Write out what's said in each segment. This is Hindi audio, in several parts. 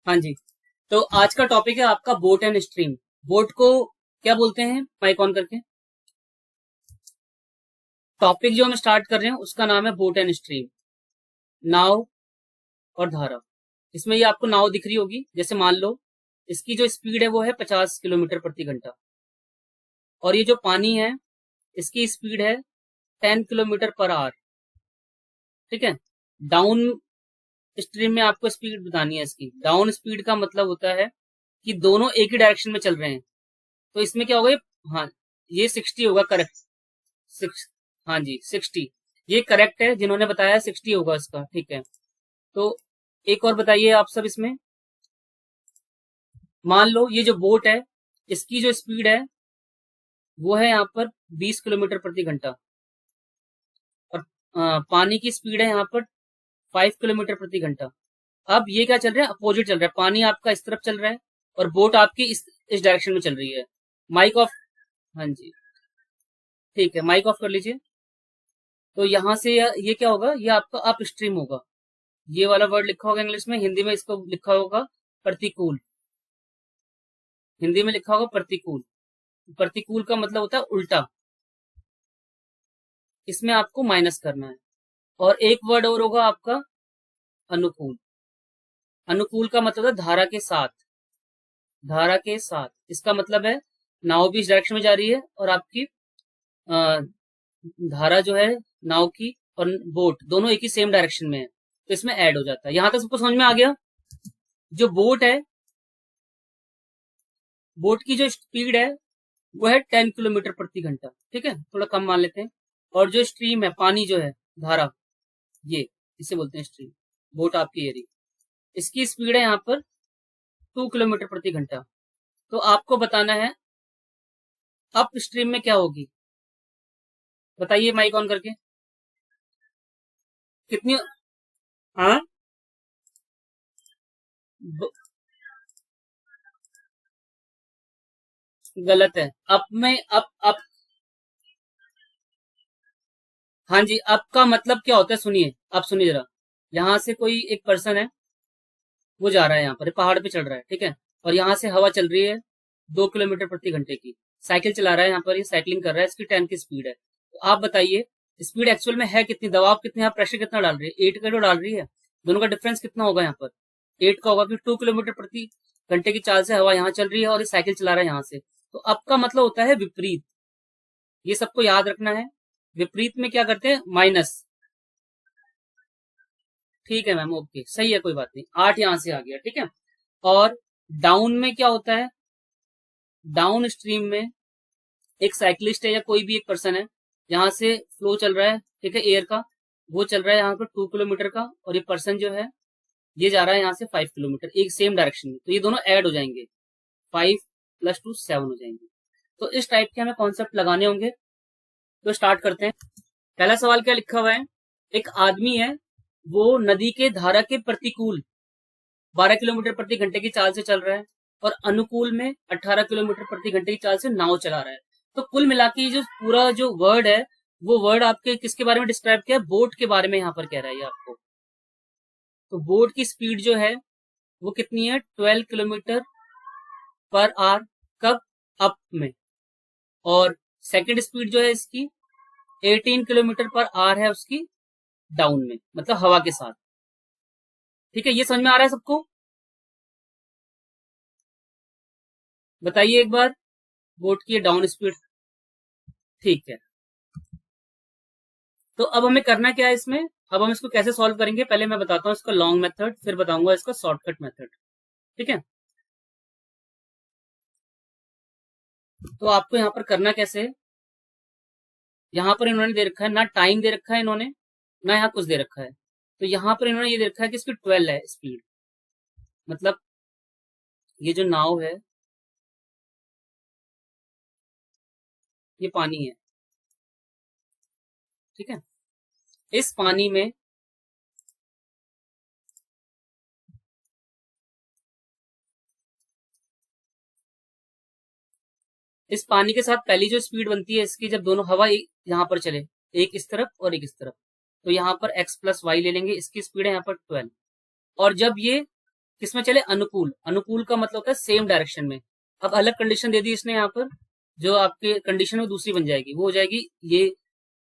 हाँ जी। तो आज का टॉपिक है आपका बोट एंड स्ट्रीम। बोट को क्या बोलते हैं, माइक ऑन करके। टॉपिक जो हम स्टार्ट कर रहे हैं उसका नाम है बोट एंड स्ट्रीम, नाव और धारा। इसमें ये आपको नाव दिख रही होगी, जैसे मान लो इसकी जो स्पीड है वो है 50 किलोमीटर प्रति घंटा, और ये जो पानी है इसकी स्पीड है 10 किलोमीटर पर आवर। ठीक है। डाउन स्ट्रीम में आपको स्पीड बतानी है इसकी। डाउन स्पीड का मतलब होता है कि दोनों एक ही डायरेक्शन में चल रहे हैं। तो इसमें क्या होगा, हाँ, ये 60 होगा, करेक्ट। सिक्स, हाँ जी 60, ये करेक्ट है, जिन्होंने बताया 60 होगा इसका। ठीक है। तो एक और बताइए आप सब इसमें। मान लो ये जो बोट है इसकी जो स्पीड है वो है यहाँ पर 20 किलोमीटर प्रति घंटा, और पानी की स्पीड है यहाँ पर 5 किलोमीटर प्रति घंटा। अब ये क्या चल रहा है, अपोजिट चल रहा है। पानी आपका इस तरफ चल रहा है और बोट आपकी इस डायरेक्शन में चल रही है। Mike off. हाँ जी, ठीक है, माइक ऑफ कर लीजिए। तो यहाँ से ये क्या होगा, ये आपका अप स्ट्रीम होगा। ये वाला वर्ड लिखा होगा इंग्लिश में, हिंदी में इसको लिखा होगा प्रतिकूल। हिंदी में लिखा होगा प्रतिकूल। प्रतिकूल का मतलब होता है उल्टा। इसमें आपको माइनस करना है। और एक वर्ड और होगा आपका अनुकूल। अनुकूल का मतलब है धारा के साथ। धारा के साथ इसका मतलब है नाव भी इस डायरेक्शन में जा रही है और आपकी अ, धारा जो है नाव की और बोट दोनों एक ही सेम डायरेक्शन में है, तो इसमें ऐड हो जाता है। यहां तक सबको समझ में आ गया। जो बोट है, बोट की जो स्पीड है वो है 10 किलोमीटर प्रति घंटा। ठीक है, थोड़ा कम मान लेते हैं। और जो स्ट्रीम है, पानी जो है, धारा, ये इसे बोलते हैं स्ट्रीम। बोट आपकी एरी, इसकी स्पीड है यहाँ पर 2 किलोमीटर प्रति घंटा। तो आपको बताना है अप स्ट्रीम में क्या होगी। बताइए माइक ऑन करके। कितनी। हाँ, गलत है। अप में अप। हाँ जी, अप का मतलब क्या होता है, सुनिए। आप सुनिए जरा। यहाँ से कोई एक पर्सन है, वो जा रहा है, यहाँ पर पहाड़ पे चढ़ रहा है। ठीक है। और यहाँ से हवा चल रही है 2 किलोमीटर प्रति घंटे की। साइकिल चला रहा है, यहाँ पर ये साइकिलिंग कर रहा है, इसकी 10 की स्पीड है। तो आप बताइए स्पीड एक्चुअल में है कितनी, दबाव कितने, यहाँ प्रेशर कितना डाल रही है, 8 का जो डाल रही है। दोनों का डिफरेंस कितना होगा, यहाँ पर 8 का होगा, कि 2 किलोमीटर प्रति घंटे की चाल से हवा यहाँ चल रही है और ये साइकिल चला रहा है यहाँ से। तो अब का मतलब होता है विपरीत। ये सबको याद रखना है। विपरीत में क्या करते हैं, माइनस। ठीक है मैम, ओके, सही है, कोई बात नहीं। 8 यहां से आ गया। ठीक है। और डाउन में क्या होता है, डाउन स्ट्रीम में एक साइकिलिस्ट है या कोई भी एक पर्सन है, यहाँ से फ्लो चल रहा है, ठीक है, एयर का, वो चल रहा है यहाँ पर 2 किलोमीटर का, और ये पर्सन जो है ये जा रहा है यहाँ से 5 किलोमीटर, एक सेम डायरेक्शन में। तो ये दोनों ऐड हो जाएंगे, 5 + 2 7 हो जाएंगे। तो इस टाइप के हमें कॉन्सेप्ट लगाने होंगे। तो स्टार्ट करते हैं। पहला सवाल क्या लिखा हुआ है, एक आदमी है, वो नदी के धारा के प्रतिकूल 12 किलोमीटर प्रति घंटे की चाल से चल रहा है, और अनुकूल में 18 किलोमीटर प्रति घंटे की चाल से नाव चला रहा है। तो कुल मिला के जो पूरा जो वर्ड है, वो वर्ड आपके किसके बारे में डिस्क्राइब किया है, बोट के बारे में यहाँ पर कह रहा है ये आपको। तो बोट की स्पीड जो है वो कितनी है, 12 किलोमीटर पर आवर। कब, अप में। और सेकंड स्पीड जो है इसकी 18 किलोमीटर पर आवर है उसकी डाउन में, मतलब हवा के साथ। ठीक है, ये समझ में आ रहा है सबको। बताइए एक बार, बोट की डाउन स्पीड। ठीक है। तो अब हमें करना क्या है इसमें, अब हम इसको कैसे सॉल्व करेंगे, पहले मैं बताता हूँ इसका लॉन्ग मेथड, फिर बताऊंगा इसका शॉर्टकट मेथड। ठीक है। तो आपको यहाँ पर करना कैसे है, यहाँ पर इन्होंने दे रखा है ना, टाइम दे रखा है इन्होंने, ना यहाँ कुछ दे रखा है। तो यहाँ पर इन्होंने ये दे रखा है कि इसकी 12 है स्पीड। मतलब ये जो नाव है, ये पानी है। ठीक है। इस पानी में इस पानी के साथ पहली जो स्पीड बनती है इसकी, जब दोनों हवा यहाँ पर चले, एक इस तरफ और एक इस तरफ, तो यहाँ पर x + y ले लेंगे, इसकी स्पीड है यहाँ पर 12। और जब ये किसमें चले, अनुकूल। अनुकूल का मतलब होता है सेम डायरेक्शन में। अब अलग कंडीशन दे दी इसने यहाँ पर, जो आपके कंडीशन में दूसरी बन जाएगी, वो हो जाएगी ये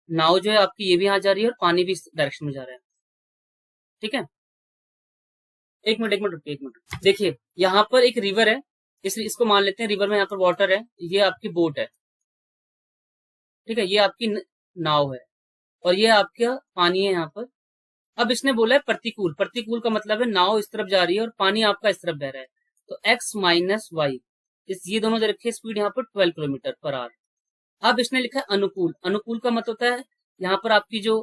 नाव जो है आपकी ये भी यहाँ जा रही है और पानी भी इस डायरेक्शन में जा रहा है। ठीक है, एक मिनट रुकिए, एक मिनट। देखिए यहाँ पर एक रिवर है, इसको मान लेते हैं रिवर में, यहाँ पर वाटर है, ये आपकी बोट है। ठीक है, ये आपकी नाव है और ये आपका पानी है यहाँ पर। अब इसने बोला है प्रतिकूल। प्रतिकूल का मतलब है नाव इस तरफ जा रही है और पानी आपका इस तरफ बह रहा है। तो x माइनस वाई, ये दोनों दे रखे स्पीड यहाँ पर 12 किलोमीटर पर आवर। अब इसने लिखा है अनुकूल। अनुकूल का मतलब होता है यहाँ पर आपकी जो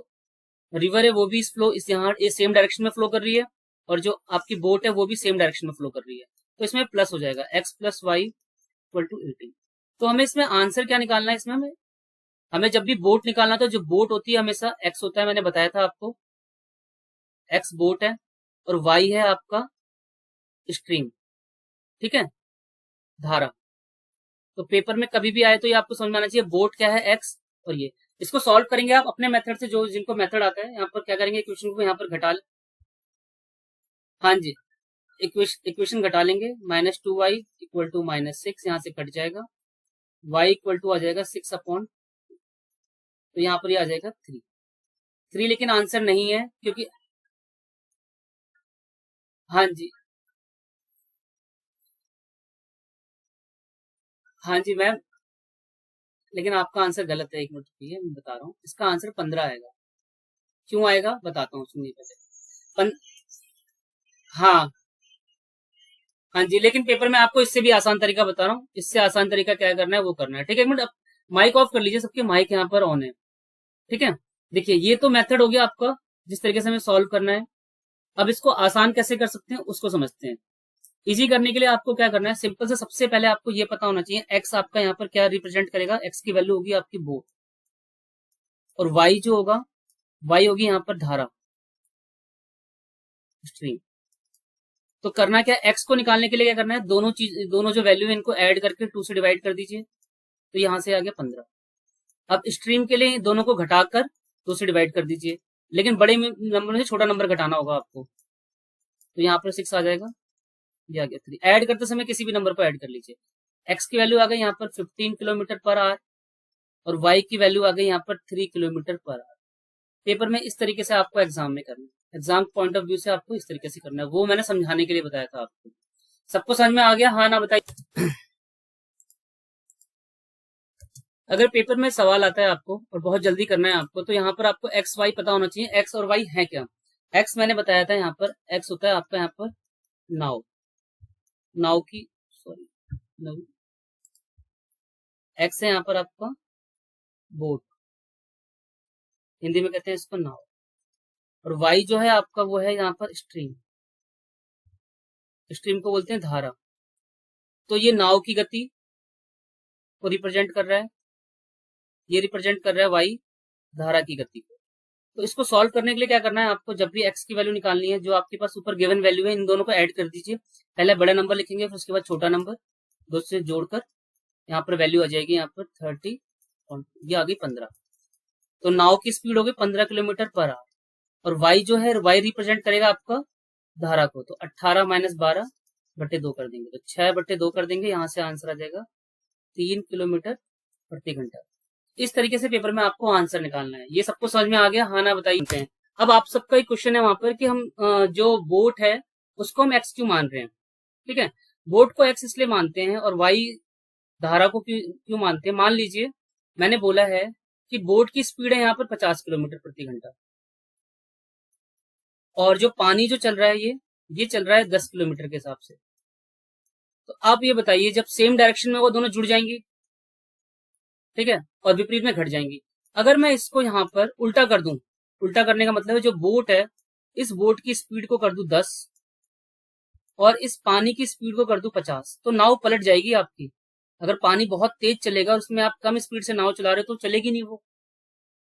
रिवर है वो भी इस यहाँ सेम डायरेक्शन में फ्लो कर रही है और जो आपकी बोट है वो भी सेम डायरेक्शन में फ्लो कर रही है। तो इसमें प्लस हो जाएगा x plus y equal to 18। तो हमें इसमें आंसर क्या निकालना है, इसमें हमें जब भी बोट निकालना तो जो बोट होती है हमेशा x होता है, मैंने बताया था आपको, x बोट है और y है आपका स्ट्रीम। ठीक है, धारा। तो पेपर में कभी भी आए तो ये आपको समझ में आना चाहिए, बोट क्या है x और ये। इसको सॉल्व करेंगे आप अपने मेथड से, जो जिनको मेथड आता है। यहाँ पर क्या करेंगे, इक्वेशन को यहाँ पर घटा ले, हाँ जी, इक्वेशन घटा लेंगे। -2y इक्वल टू -6, यहाँ से कट जाएगा, y इक्वल टू आ जाएगा 6 अपॉन, तो यहाँ पर ये आ जाएगा 3। लेकिन आंसर नहीं है क्योंकि, हाँ जी, हाँ जी मैम, लेकिन आपका आंसर गलत है। एक मिनट रुकिए, मैं बता रहा हूँ। इसका आंसर 15 आएगा। क्यों आएगा बताता हूँ, सुनिए पहले। हाँ हाँ जी, लेकिन पेपर में आपको इससे भी आसान तरीका बता रहा हूँ। इससे आसान तरीका क्या करना है वो करना है। ठीक है, एक मिनट, माइक ऑफ कर लीजिए, सबके माइक यहाँ पर ऑन है। ठीक है, देखिए ये तो मेथड हो गया आपका, जिस तरीके से हमें सॉल्व करना है। अब इसको आसान कैसे कर सकते हैं उसको समझते हैं। इजी करने के लिए आपको क्या करना है, सिंपल से सबसे पहले आपको ये पता होना चाहिए एक्स आपका यहाँ पर क्या रिप्रेजेंट करेगा। एक्स की वैल्यू होगी आपकी बोट और वाई जो होगा, वाई होगी यहाँ पर धारा, स्ट्रीम। तो करना क्या, एक्स को निकालने के लिए क्या करना है, दोनों जो वैल्यू है इनको ऐड करके 2 से डिवाइड कर दीजिए, तो यहां से आ गया 15। अब स्ट्रीम के लिए दोनों को घटाकर 2 से डिवाइड कर दीजिए, लेकिन बड़े नंबर में से छोटा नंबर घटाना होगा आपको। तो यहाँ पर 6 आ जाएगा, ये आ गया 3। ऐड करते समय किसी भी नंबर को ऐड कर लीजिए। एक्स की वैल्यू आ गई यहाँ पर 15 किलोमीटर पर आवर और वाई की वैल्यू आ गई यहाँ पर 3 किलोमीटर पर आवर। पेपर में इस तरीके से आपको एग्जाम में करना है, एग्जाम पॉइंट ऑफ व्यू से आपको इस तरीके से करना है। वो मैंने समझाने के लिए बताया था आपको। सबको समझ में आ गया, हाँ ना बताइए। अगर पेपर में सवाल आता है आपको और बहुत जल्दी करना है आपको, तो यहाँ पर आपको एक्स वाई पता होना चाहिए। एक्स और वाई है क्या, एक्स मैंने बताया था, यहाँ पर एक्स होता है आपका यहाँ पर नाव, नाव की, सॉरी, एक्स है यहाँ पर आपका बोट, हिंदी में कहते हैं इसको नाव, और वाई जो है आपका वो है यहाँ पर स्ट्रीम, स्ट्रीम को बोलते हैं धारा। तो ये नाव की गति को रिप्रेजेंट कर रहा है, ये रिप्रेजेंट कर रहा है वाई धारा की गति को। तो इसको सॉल्व करने के लिए क्या करना है आपको, जब भी एक्स की वैल्यू निकालनी है, जो आपके पास ऊपर गिवन वैल्यू है इन दोनों को ऐड कर दीजिए। पहले बड़ा नंबर लिखेंगे, फिर उसके बाद छोटा नंबर, दो से जोड़कर यहाँ पर वैल्यू आ जाएगी यहाँ पर 30 और ये आ गई 15। तो नाव की स्पीड होगी 15 किलोमीटर पर आवर और वाई जो है, वाई रिप्रेजेंट करेगा आपका धारा को। तो 18 माइनस 12/2 कर देंगे, तो 6/2 कर देंगे, यहाँ से आंसर आ जाएगा 3 किलोमीटर प्रति घंटा। इस तरीके से पेपर में आपको आंसर निकालना है। ये सबको समझ में आ गया, हाँ ना बताइए। अब आप सबका एक क्वेश्चन है वहां पर कि हम जो बोट है उसको हम एक्स क्यों मान रहे हैं। ठीक है, बोट को एक्स इसलिए मानते हैं और वाई धारा को क्यों मानते हैं। मान लीजिए मैंने बोला है कि बोट की स्पीड है यहाँ पर 50 किलोमीटर प्रति घंटा और जो पानी जो चल रहा है ये चल रहा है 10 किलोमीटर के हिसाब से। तो आप ये बताइए, जब सेम डायरेक्शन में वो दोनों जुड़ जाएंगी, ठीक है, और विपरीत में घट जाएंगी। अगर मैं इसको यहाँ पर उल्टा कर दूं, उल्टा करने का मतलब है जो बोट है इस बोट की स्पीड को कर दूं 10 और इस पानी की स्पीड को कर दूं 50, तो नाव पलट जाएगी आपकी। अगर पानी बहुत तेज चलेगा और उसमें आप कम स्पीड से नाव चला रहे हो तो चलेगी नहीं वो।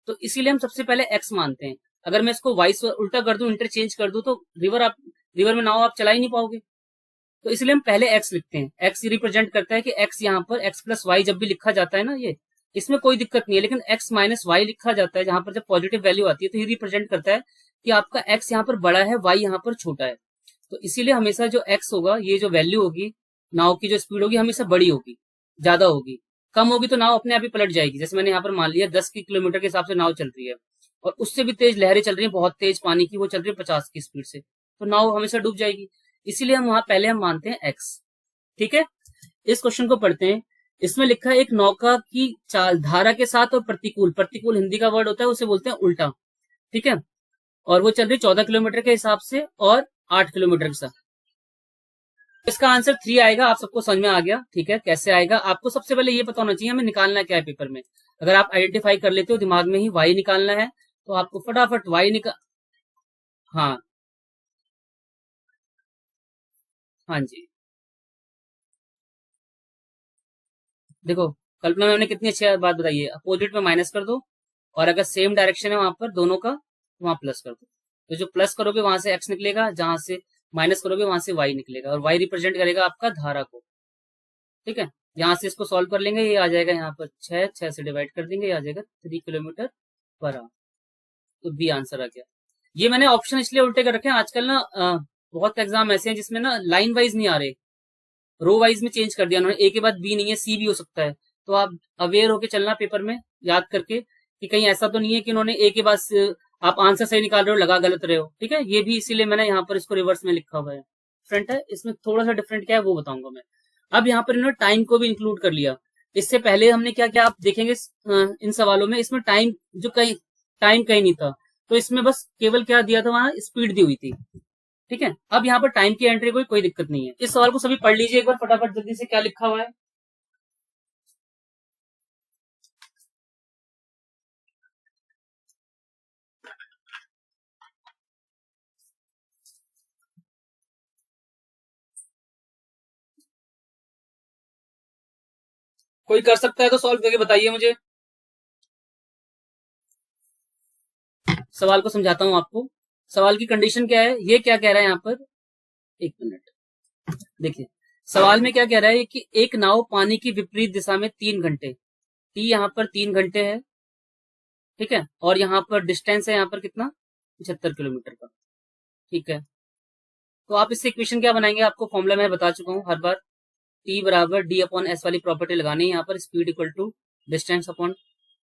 तो इसीलिए हम सबसे पहले एक्स मानते हैं। अगर मैं इसको वाइस उल्टा कर दूं, इंटरचेंज कर दूं, तो रिवर में नाव आप चला ही नहीं पाओगे। तो इसलिए हम पहले एक्स लिखते हैं। एक्स रिप्रेजेंट करता है कि एक्स यहाँ पर एक्स प्लस वाई जब भी लिखा जाता है ना, ये इसमें कोई दिक्कत नहीं है, लेकिन एक्स माइनस वाई लिखा जाता है जहां पर जब पॉजिटिव वैल्यू आती है, तो ये रिप्रेजेंट करता है कि आपका एक्स यहाँ पर बड़ा है, वाई यहाँ पर छोटा है। तो इसीलिए हमेशा जो एक्स होगा, ये जो वैल्यू होगी नाव की, जो स्पीड होगी हमेशा बड़ी होगी, ज्यादा होगी। कम होगी तो नाव अपने आप ही पलट जाएगी। जैसे मैंने यहाँ पर मान लिया 10 किलोमीटर के हिसाब से नाव चल रही है और उससे भी तेज लहरें चल रही है, बहुत तेज पानी की, वो चल रही है 50 की स्पीड से, तो नाव हमेशा डूब जाएगी। इसीलिए हम वहां पहले हम मानते हैं एक्स। ठीक है, इस क्वेश्चन को पढ़ते हैं। इसमें लिखा है एक नौका की चाल धारा के साथ और प्रतिकूल, प्रतिकूल हिंदी का वर्ड होता है, उसे बोलते हैं उल्टा। ठीक है, और वो चल रही 14 किलोमीटर के हिसाब से और 8 किलोमीटर के साथ। इसका आंसर 3 आएगा। आप सबको समझ में आ गया? ठीक है, कैसे आएगा आपको सबसे पहले ये पता होना चाहिए हमें निकालना क्या है पेपर में। अगर आप आइडेंटिफाई कर लेते हो दिमाग में ही वाई निकालना है, तो आपको फटाफट वाई निकाल। हाँ हाँ जी, देखो कल्पना मैम ने कितनी अच्छी बात बताई है, अपोजिट में माइनस कर दो और अगर सेम डायरेक्शन है वहां पर दोनों का, तो वहां प्लस कर दो। तो जो प्लस करोगे वहां से एक्स निकलेगा, जहां से माइनस करोगे वहां से वाई निकलेगा, और वाई रिप्रेजेंट करेगा आपका धारा को। ठीक है, यहाँ से इसको सॉल्व कर लेंगे, ये आ जाएगा यहाँ पर 6, 6 से डिवाइड कर देंगे, ये आ जाएगा 3 किलोमीटर पर आवर। तो बी आंसर आ गया। ये मैंने ऑप्शन इसलिए उल्टे कर रखे हैं, आजकल ना बहुत एग्जाम ऐसे हैं जिसमें ना लाइन वाइज नहीं आ रहे, रो वाइज में चेंज कर दिया उन्होंने, ए के बाद बी नहीं है सी भी हो सकता है। तो आप अवेयर होके चलना पेपर में, याद करके कि कहीं ऐसा तो नहीं है कि उन्होंने ए के बाद आप आंसर सही निकाल रहे हो लगा गलत रहे हो। ठीक है, ये भी इसीलिए मैंने यहाँ पर इसको रिवर्स में लिखा हुआ है। डिफरेंट है, इसमें थोड़ा सा डिफरेंट क्या है वो बताऊंगा मैं। अब यहाँ पर इन्होंने टाइम को भी इंक्लूड कर लिया। इससे पहले हमने क्या क्या आप देखेंगे इन सवालों में, इसमें टाइम जो कहीं टाइम कहीं नहीं था, तो इसमें बस केवल क्या दिया था, वहां स्पीड दी हुई थी। ठीक है, अब यहाँ पर टाइम की एंट्री कोई दिक्कत नहीं है। इस सवाल को सभी पढ़ लीजिए एक बार फटाफट जल्दी से, क्या लिखा हुआ है। कोई कर सकता है तो सॉल्व करके बताइए मुझे। सवाल को समझाता हूं आपको। सवाल की कंडीशन क्या है, ये क्या कह रहा है यहाँ पर, एक मिनट देखिए। सवाल में क्या कह रहा है कि एक नाव पानी की विपरीत दिशा में 3 घंटे, टी यहाँ पर 3 घंटे है। ठीक है, और यहाँ पर डिस्टेंस है यहाँ पर कितना, 75 किलोमीटर का। ठीक है, तो आप इससे इक्वेशन क्या बनाएंगे, आपको फॉर्मूला मैं बता चुका हूँ हर बार। टी बराबर डी अपॉन एस वाली प्रॉपर्टी लगानी है यहाँ पर, speed equal to distance upon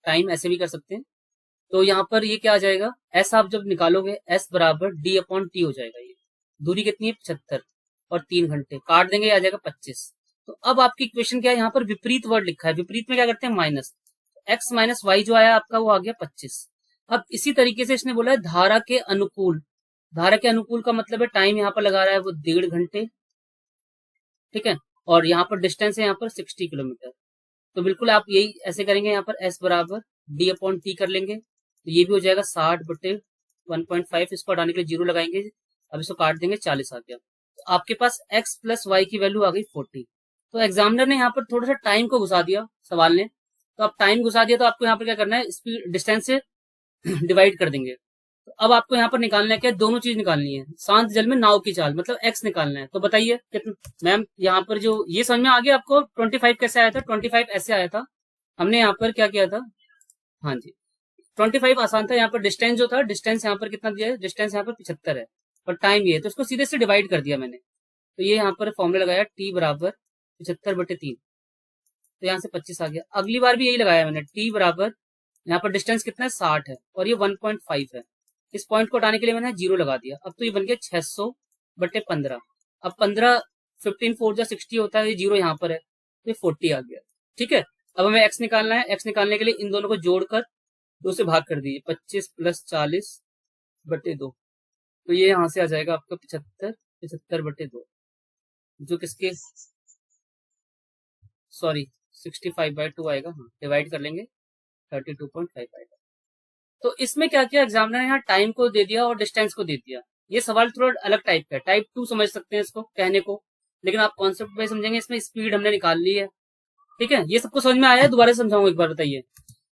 time, ऐसे भी कर सकते हैं। तो यहाँ पर ये क्या आ जाएगा, एस आप जब निकालोगे एस बराबर डी अपॉन टी हो जाएगा। ये दूरी कितनी है 75 और 3 घंटे, काट देंगे आ जाएगा 25। तो अब आपकी इक्वेशन क्या है, यहाँ पर विपरीत वर्ड लिखा है, विपरीत में क्या करते हैं माइनस, एक्स माइनस वाई जो आया आपका वो आ गया 25। अब इसी तरीके से इसने बोला है धारा के अनुकूल, धारा के अनुकूल का मतलब है टाइम यहाँ पर लगा रहा है वो 1.5 घंटे। ठीक है, और यहाँ पर डिस्टेंस है यहाँ पर 60 किलोमीटर। तो बिल्कुल आप यही ऐसे करेंगे, यहाँ पर एस बराबर डी अपॉन टी कर लेंगे, तो ये भी हो जाएगा 60/1.5, इसको हटाने के लिए 0 लगाएंगे, अब इसको काट देंगे 40 आ गया। तो आपके पास x प्लस वाई की वैल्यू आ गई 40। तो एग्जामिनर ने यहाँ पर थोड़ा सा टाइम को घुसा दिया सवाल ने, तो आप टाइम घुसा दिया तो आपको यहाँ पर क्या करना है, स्पीड डिस्टेंस से डिवाइड कर देंगे। तो अब आपको यहाँ पर निकालना है क्या, दोनों चीज निकालनी है। शांत जल में नाव की चाल मतलब एक्स निकालना है। तो बताइए कितना मैम, यहाँ पर जो ये समझ में आ गया आपको 25 कैसे आया था, 25 ऐसे आया था, हमने यहाँ पर क्या किया था। हाँ जी, 25 आसान था। यहाँ पर डिस्टेंस जो था, डिस्टेंस यहाँ पर कितना दिया है, डिस्टेंस यहाँ पर 75 है और टाइम ये है, तो इसको सीधे से डिवाइड कर दिया मैंने। तो ये यहाँ पर फॉर्मूला लगाया टी बराबर 75/3, तो यहाँ से 25 आ गया। अगली बार भी यही लगाया मैंने, टी बराबर यहाँ पर डिस्टेंस कितना है 60 है और ये 1.5 है, इस पॉइंट को हटाने के लिए मैंने 0 लगा दिया। अब तो ये बन गया 600/15। अब 15 15 4 60 होता है, ये 0 यहाँ पर है तो ये 40 आ गया। ठीक है, अब हमें एक्स निकालना है। एक्स निकालने के लिए इन दोनों को जोड़कर 2 से भाग कर दीजिए, 25 + 40/2, तो ये यहाँ से आ जाएगा आपका 75/2, जो किसके सॉरी 65/2 आएगा। हाँ, डिवाइड कर लेंगे 32.5 आएगा। तो इसमें क्या किया एग्जामिनर ने, यहाँ टाइम को दे दिया और डिस्टेंस को दे दिया। ये सवाल थोड़ा अलग टाइप का है, टाइप 2 समझ सकते हैं इसको कहने को, लेकिन आप कॉन्सेप्ट में समझेंगे। इसमें स्पीड हमने निकाल ली है। ठीक है, ये सबको समझ में आया है, दोबारा समझाऊंगा एक बार, बताइए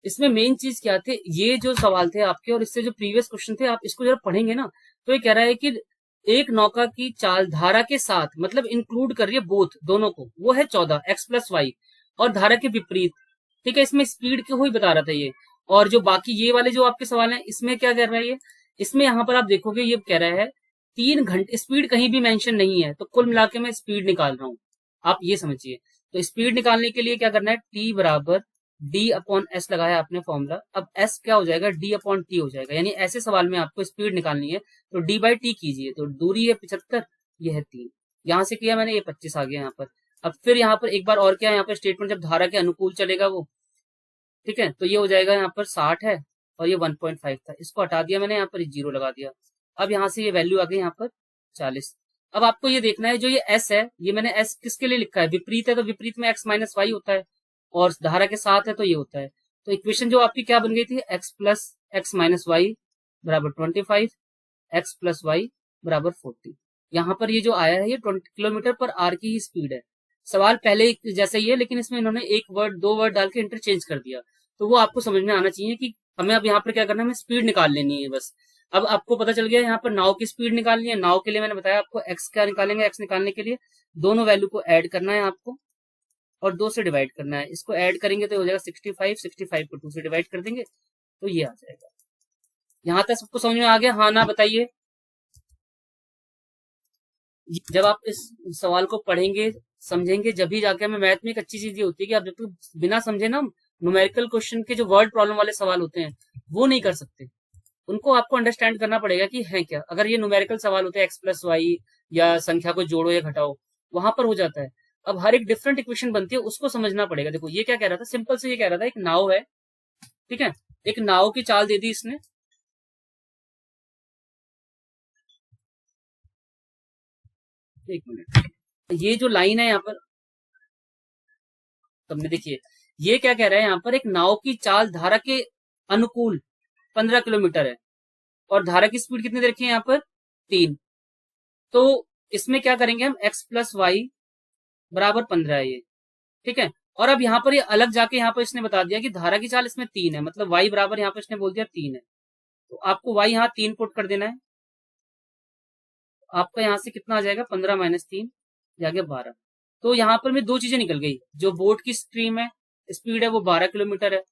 इसमें मेन चीज क्या थे। ये जो सवाल थे आपके और इससे जो प्रीवियस क्वेश्चन थे, आप इसको जरा पढ़ेंगे ना, तो ये कह रहा है कि एक नौका की चाल धारा के साथ, मतलब इंक्लूड कर रही है बोथ, दोनों को, वो है 14 x प्लस वाई, और धारा के विपरीत। ठीक है, इसमें स्पीड को ही बता रहा था ये। और जो बाकी ये वाले जो आपके सवाल हैं, इसमें क्या कर रहा है ये, इसमें यहाँ पर आप देखोगे ये कह रहा है 3 घंटे स्पीड कहीं भी मेंशन नहीं है, तो कुल मिला के मैं स्पीड निकाल रहा हूँ, आप ये समझिए। तो स्पीड निकालने के लिए क्या करना है, टी बराबर डी अपॉन एस लगाया आपने फॉर्मूला, अब एस क्या हो जाएगा, डी अपॉन टी हो जाएगा। यानी ऐसे सवाल में आपको स्पीड निकालनी है तो डी बाई टी कीजिए, तो दूरी है 75, ये है 3, यहां से किया मैंने, ये 25 आ गया यहाँ पर। अब फिर यहाँ पर एक बार और क्या है, यहाँ पर स्टेटमेंट जब धारा के अनुकूल चलेगा वो, ठीक है, तो ये हो जाएगा यहाँ पर 60 है और ये 1.5 था, इसको हटा दिया मैंने, यहाँ पर 0 लगा दिया। अब यहाँ से ये वैल्यू आ गई यहाँ पर 40। अब आपको ये देखना है जो ये एस है, ये मैंने एस किसके लिए लिखा है, विपरीत है तो विपरीत में एक्स माइनस वाई होता है, और धारा के साथ है तो ये होता है। तो इक्वेशन जो आपकी क्या बन गई थी, x plus x minus y बराबर 25, एक्स प्लस वाई बराबर 40। यहाँ पर ये जो आया है ये 20 किलोमीटर पर आर की ही स्पीड है। सवाल पहले जैसे ही है, लेकिन इसमें इन्होंने एक वर्ड 2 वर्ड डाल के इंटरचेंज कर दिया, तो वो आपको समझ में आना चाहिए कि हमें अब यहाँ पर क्या करना है, हमें स्पीड निकाल लेनी है बस। अब आपको पता चल गया यहाँ पर नाव की स्पीड निकालनी है। नाव के लिए मैंने बताया आपको एक्स क्या निकालेंगे, एक्स निकालने के लिए दोनों वैल्यू को ऐड करना है आपको और 2 से डिवाइड करना है। इसको ऐड करेंगे तो हो जाएगा 65, 65 को 2 से डिवाइड कर देंगे तो ये आ जाएगा। यहाँ तक सबको समझ में आ गया, हाँ ना बताइए। जब आप इस सवाल को पढ़ेंगे समझेंगे, जब भी जाके हमें मैथ में एक अच्छी चीज ये होती है कि आप जब तक बिना समझे ना न्यूमेरिकल क्वेश्चन के जो वर्ड प्रॉब्लम वाले सवाल होते हैं वो नहीं कर सकते, उनको आपको अंडरस्टैंड करना पड़ेगा कि है क्या। अगर ये न्यूमेरिकल सवाल होते हैं एक्स प्लस वाई या संख्या को जोड़ो या घटाओ, वहां पर हो जाता है। अब हर एक डिफरेंट इक्वेशन बनती है, उसको समझना पड़ेगा। देखो ये क्या कह रहा था, सिंपल से ये कह रहा था एक नाव है, ठीक है, एक नाव की चाल दे दी इसने, एक मिनट, ये जो लाइन है यहाँ पर तुमने देखिए, ये क्या कह रहा है यहाँ पर, एक नाव की चाल धारा के अनुकूल 15 किलोमीटर है और धारा की स्पीड कितनी दे रखी है यहाँ पर 3। तो इसमें क्या करेंगे हम, x प्लस वाई बराबर 15 है ये, ठीक है। और अब यहाँ पर ये अलग जाके यहाँ पर इसने बता दिया कि धारा की चाल इसमें 3 है, मतलब y बराबर यहाँ पर इसने बोल दिया 3 है, तो आपको y यहाँ 3 पुट कर देना है। आपका यहाँ से कितना आ जाएगा, 15 माइनस 3 आ गया 12। तो यहाँ पर में 2 चीजें निकल गई, जो बोट की स्ट्रीम है स्पीड है वो 12 किलोमीटर है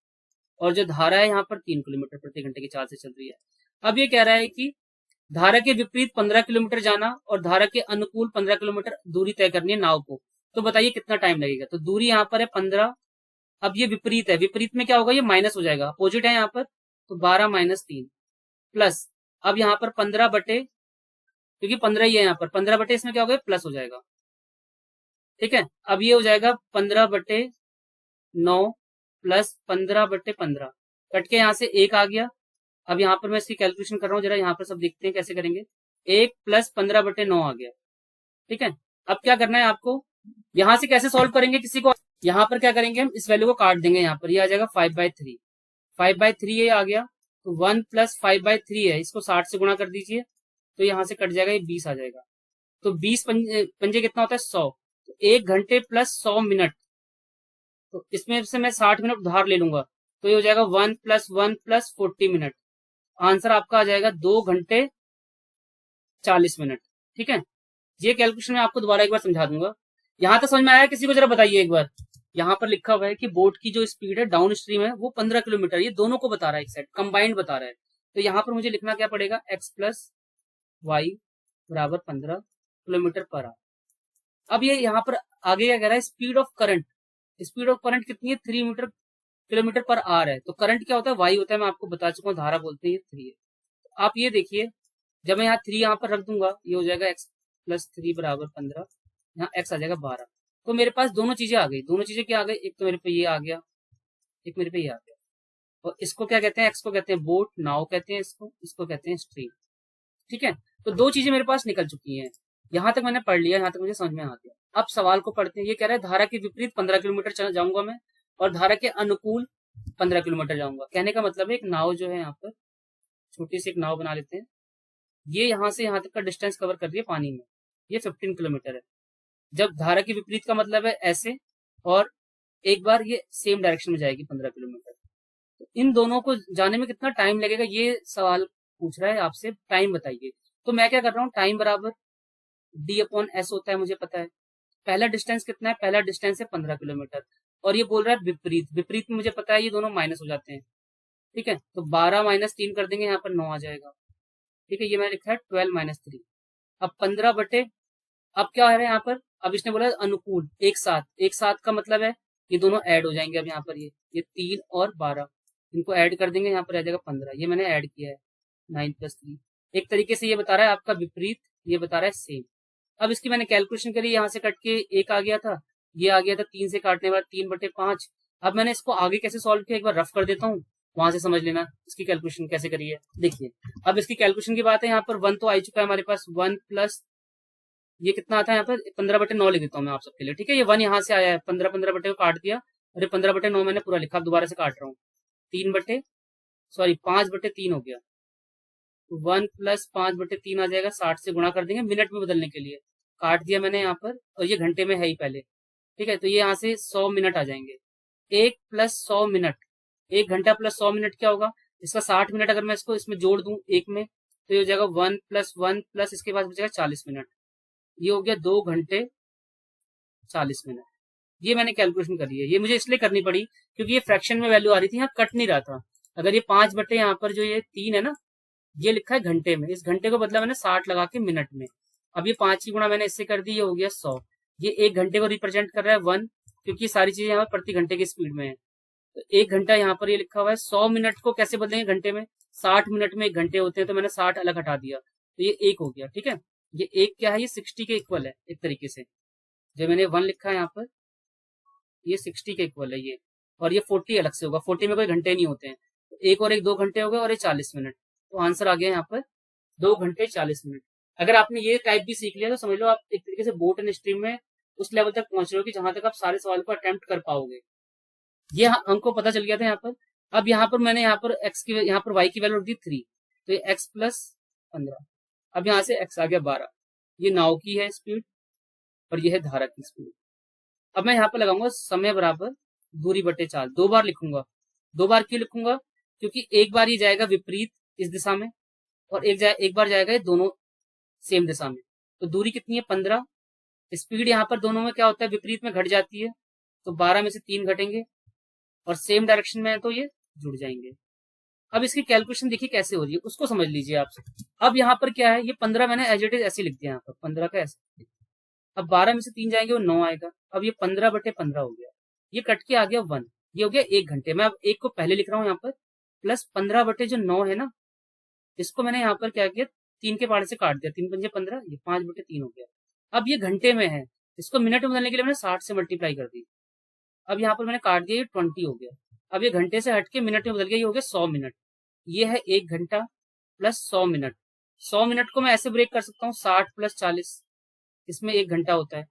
और जो धारा है यहाँ पर 3 किलोमीटर प्रति घंटे की चाल से चल रही है। अब ये कह रहा है कि धारा के विपरीत 15 किलोमीटर जाना और धारा के अनुकूल 15 किलोमीटर दूरी तय करनी है नाव को, तो बताइए कितना टाइम लगेगा। तो दूरी यहाँ पर है 15, अब ये विपरीत है, विपरीत में क्या होगा, ये माइनस हो जाएगा, अपोजिट है यहाँ पर, तो 12 माइनस 3 प्लस, अब यहाँ पर 15 बटे, क्योंकि 15 ही है यहाँ पर, 15 बटे इसमें क्या होगा, प्लस हो जाएगा, ठीक है। अब ये हो जाएगा 15 बटे 9 प्लस 15 बटे 15, कट के यहाँ से 1 आ गया। अब यहाँ पर मैं इसकी कैलकुलेशन कर रहा हूँ, जरा यहाँ पर सब देखते हैं कैसे करेंगे। 1 प्लस 15 बटे 9 आ गया, ठीक है। अब क्या करना है आपको, यहां से कैसे सॉल्व करेंगे किसी को, यहाँ पर क्या करेंगे हम, इस वैल्यू को काट देंगे, यहाँ पर ये आ जाएगा 5/3, 5/3 ये आ गया, तो 1 प्लस 5/3 है, इसको 60 से गुणा कर दीजिए, तो यहाँ से कट जाएगा, ये 20 आ जाएगा। तो 20 पंजे कितना होता है 100, तो 1 घंटे प्लस 100 मिनट, तो इसमें से मैं 60 मिनट उधार ले लूंगा, तो ये हो जाएगा 1 प्लस 1 प्लस 40 मिनट, आंसर आपका आ जाएगा 2 घंटे 40 मिनट, ठीक है। ये कैलकुलेशन मैं आपको दोबारा एक बार समझा दूंगा। यहां तक समझ में आया किसी को, जरा बताइए एक बार। यहाँ पर लिखा हुआ है कि बोट की जो स्पीड है डाउन स्ट्रीम है वो 15 किलोमीटर, ये दोनों को बता रहा है, एक साइड कंबाइंड बता रहा है। तो यहाँ पर मुझे लिखना क्या पड़ेगा, x प्लस वाई बराबर 15 किलोमीटर पर आवर। अब ये यहाँ पर आगे क्या कह रहा है, speed of current, speed of current कितनी है, 3 मीटर किलोमीटर पर आवर है। तो करंट क्या होता है, वाई होता है, मैं आपको बता चुका हूँ, धारा बोलते हैं, 3 है। तो आप ये देखिए, जब मैं यहाँ 3 यहाँ पर रख दूंगा, ये हो जाएगा x प्लस 3 बराबर 15, यहाँ x आ जाएगा 12। तो मेरे पास दोनों चीजें आ गई, दोनों चीजें क्या आ गई, एक तो मेरे पे ये आ गया, एक मेरे पे ये आ गया। और इसको क्या कहते हैं, एक्स को कहते हैं बोट, नाव कहते हैं इसको, इसको कहते हैं स्ट्रीम, ठीक है। तो 2 चीजें मेरे पास निकल चुकी हैं, यहां तक मैंने पढ़ लिया, यहां तक मुझे समझ में आ गया। अब सवाल को पढ़ते हैं। ये कह रहा है धारा के विपरीत 15 किलोमीटर जाऊंगा मैं और धारा के अनुकूल 15 किलोमीटर जाऊंगा। कहने का मतलब है एक नाव जो है, यहाँ पर छोटी सी एक नाव बना लेते हैं, ये यहाँ से यहाँ तक का डिस्टेंस कवर कर रही है पानी में, ये 15 किलोमीटर है। जब धारा के विपरीत का मतलब है ऐसे, और एक बार ये सेम डायरेक्शन में जाएगी 15 किलोमीटर। तो इन दोनों को जाने में कितना टाइम लगेगा, ये सवाल पूछ रहा है आपसे, टाइम बताइए। तो मैं क्या कर रहा हूँ, टाइम बराबर डी अपॉन एस होता है, मुझे पता है। पहला डिस्टेंस कितना है, पहला डिस्टेंस है 15 किलोमीटर, और ये बोल रहा है विपरीत, विपरीत में मुझे पता है ये दोनों माइनस हो जाते हैं, ठीक है। तो 12 माइनस 3 कर देंगे, यहाँ पर 9 आ जाएगा, ठीक है। ये मैंने लिखा है 12 माइनस 3, अब 15 अब क्या है यहाँ पर, अब इसने बोला अनुकूल एक साथ, एक साथ का मतलब है ये दोनों ऐड हो जाएंगे। अब यहाँ पर ये 3 और 12 इनको ऐड कर देंगे, यहाँ पर आ जाएगा 15, ये मैंने ऐड किया है 9+3। एक तरीके से ये बता रहा है आपका विपरीत, ये बता रहा है सेम। अब इसकी मैंने कैलकुलेशन करी, यहाँ से कट के 1 आ गया था, ये आ गया था 3 से काटने के बाद 3/5। अब मैंने इसको आगे कैसे सॉल्व किया एक बार रफ कर देता हूँ, वहां से समझ लेना इसकी कैलकुलेशन कैसे करी है। देखिए अब इसकी कैलकुलेशन की बात है, यहाँ पर 1 तो आ चुका है हमारे पास, 1 प्लस ये कितना आता है यहाँ पर 15/9 लिख देता हूँ मैं आप सबके लिए, ठीक है। ये 1 यहाँ से आया है, 15 बटे को काट दिया और ये 15/9 मैंने पूरा लिखा, अब दोबारा से काट रहा हूँ, 5/3 हो गया। 1 प्लस 5/3 आ जाएगा, 60 से गुणा कर देंगे मिनट में बदलने के लिए, काट दिया मैंने यहाँ पर, और ये घंटे में है ही पहले, ठीक है। तो ये यहाँ से 100 मिनट आ जाएंगे। 1 प्लस 100 मिनट, 1 घंटा प्लस 100 मिनट क्या होगा, इसका 60 मिनट अगर मैं इसको इसमें जोड़ दूं एक में, तो ये हो जाएगा 1 प्लस 1 प्लस इसके बाद बचेगा 40 मिनट, ये हो गया 2 घंटे 40 मिनट। ये मैंने कैलकुलेशन करी है, ये मुझे इसलिए करनी पड़ी क्योंकि ये फ्रैक्शन में वैल्यू आ रही थी, यहाँ कट नहीं रहा था। अगर ये 5 बटे यहाँ पर जो ये 3 है ना, ये लिखा है घंटे में, इस घंटे को बदला मैंने 60 लगा के मिनट में। अब ये 5 की गुणा मैंने इससे कर दी, ये हो गया 100। ये 1 घंटे को रिप्रेजेंट कर रहा है 1, क्योंकि सारी चीजें यहाँ प्रति घंटे की स्पीड में है। तो 1 घंटा यहाँ पर ये लिखा हुआ है। 100 मिनट को कैसे बदलेंगे घंटे में, 60 मिनट में 1 घंटे होते हैं, तो मैंने 60 अलग हटा दिया, तो ये 1 हो गया, ठीक है। ये 1 क्या है, ये 60 के इक्वल है एक तरीके से, जो मैंने 1 लिखा है यहाँ पर ये 60 के इक्वल है ये, और ये 40 अलग से होगा, 40 में कोई घंटे नहीं होते हैं, तो 1 और 1 2 घंटे हो गए, और ये 40 मिनट, तो आंसर आ गया यहाँ पर 2 घंटे 40 मिनट। अगर आपने ये टाइप भी सीख लिया तो समझ लो आप एक तरीके से बोट एंड स्ट्रीम में उस लेवल तक पहुंच रहे हो कि जहां तक आप सारे सवाल को अटेम्प्ट कर पाओगे। ये हमको पता चल गया था यहाँ पर। अब यहाँ पर मैंने यहाँ पर एक्स की, यहाँ पर वाई की वैल्यू रख दी 3, तो ये x प्लस 15, अब यहाँ से x आ गया 12। ये नाव की है स्पीड और ये है धारा की स्पीड। अब मैं यहाँ पर लगाऊंगा समय बराबर दूरी बटे 4, 2 बार लिखूंगा। 2 बार क्यों लिखूंगा, क्योंकि एक बार ये जाएगा विपरीत इस दिशा में, और एक बार जाएगा ये दोनों सेम दिशा में। तो दूरी कितनी है 15, स्पीड यहाँ पर दोनों में क्या होता है विपरीत में घट जाती है, तो 12 में से 3 घटेंगे, और सेम डायरेक्शन में है तो ये जुड़ जाएंगे। अब इसकी कैलकुलेशन देखिए कैसे हो रही है, उसको समझ लीजिए आप। अब यहाँ पर क्या है, ये 15 मैंने एज इट इज ऐसे लिख दिया यहाँ पर, 15 का ऐसे। अब 12 में से 3 जाएंगे वो 9 आएगा। अब ये 15/15 हो गया, ये कट के आ गया 1, ये हो गया 1 घंटे। मैं अब 1 को पहले लिख रहा हूँ यहाँ पर, प्लस 15 बटे जो 9 है ना, इसको मैंने यहाँ पर क्या किया 3 के पार्ट से काट दिया, 3 पंजे 15, ये 5/3 हो गया। अब ये घंटे में है, इसको मिनट में बदलने के लिए मैंने 60 से मल्टीप्लाई कर दी। अब यहाँ पर मैंने काट दिया, ये 20 हो गया। अब ये घंटे से हट के मिनट में बदल गया, ये हो गया 100 मिनट। ये है 1 घंटा प्लस 100 मिनट। 100 मिनट को मैं ऐसे ब्रेक कर सकता हूँ 60 प्लस 40, इसमें 1 घंटा होता है,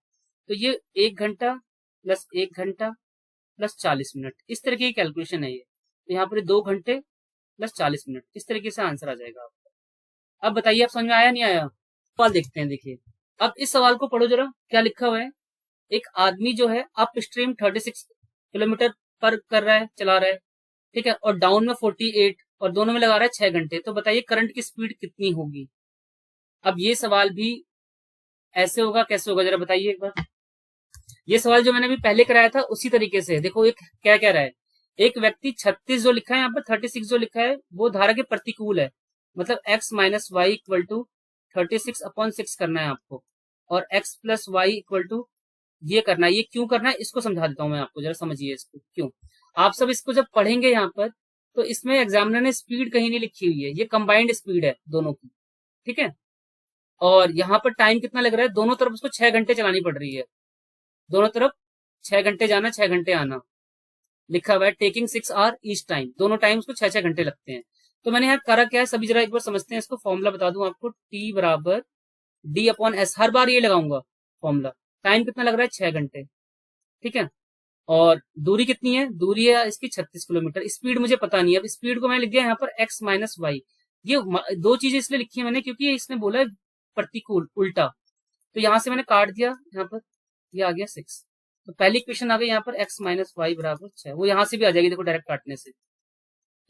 तो ये 1 घंटा प्लस 1 घंटा प्लस 40 मिनट, इस तरीके की कैलकुलेशन है ये। तो यहाँ पर 2 घंटे प्लस 40 मिनट, इस तरीके से आंसर आ जाएगा आपका। अब बताइए आप समझ में आया नहीं आया, सवाल देखते हैं। देखिए अब इस सवाल को पढ़ो जरा, क्या लिखा हुआ है। एक आदमी जो है अप स्ट्रीम 36 किलोमीटर पर कर रहा है, चला रहा है, ठीक है, और डाउन में 48, और दोनों में लगा रहा है 6 घंटे। तो बताइए करंट की स्पीड कितनी होगी। अब ये सवाल भी ऐसे होगा, कैसे होगा जरा बताइए एक बार। ये सवाल जो मैंने भी पहले कराया था उसी तरीके से। देखो एक क्या कह रहा है, एक व्यक्ति 36 जो लिखा है यहाँ पर, 36 जो लिखा है वो धारा के प्रतिकूल है, मतलब x minus y equal to 36/6 करना है आपको, और x plus y equal to ये करना है। ये क्यों करना है इसको समझा देता हूं मैं आपको, जरा समझिए इसको क्यों। आप सब इसको जब पढ़ेंगे यहाँ पर, तो इसमें एग्जामिनर ने स्पीड कहीं नहीं लिखी हुई है, ये कंबाइंड स्पीड है दोनों की, ठीक है। और यहाँ पर टाइम कितना लग रहा है, दोनों तरफ उसको 6 घंटे चलानी पड़ रही है, दोनों तरफ 6 घंटे जाना 6 घंटे आना लिखा हुआ है, टेकिंग 6 आवर ईच टाइम, दोनों टाइम उसको 6 घंटे लगते हैं। तो मैंने यहाँ करा क्या है, सभी जरा एक बार समझते हैं इसको। फॉर्मूला बता दूं आपको, T बराबर D/S, हर बार ये लगाऊंगा फॉर्मूला। टाइम कितना लग रहा है 6 घंटे, ठीक है। और दूरी कितनी है, दूरी है इसकी 36 किलोमीटर। स्पीड मुझे पता नहीं है, अब स्पीड को मैंने लिख दिया यहाँ पर x माइनस वाई। ये दो चीजें इसलिए लिखी है मैंने क्योंकि इसने बोला है प्रतिकूल, उल्टा, तो यहां से मैंने काट दिया, यहाँ पर ये आ गया 6। तो पहली इक्वेशन आ गई यहाँ पर x माइनस वाई बराबर 6, वो यहां से भी आ जाएगी देखो डायरेक्ट काटने से,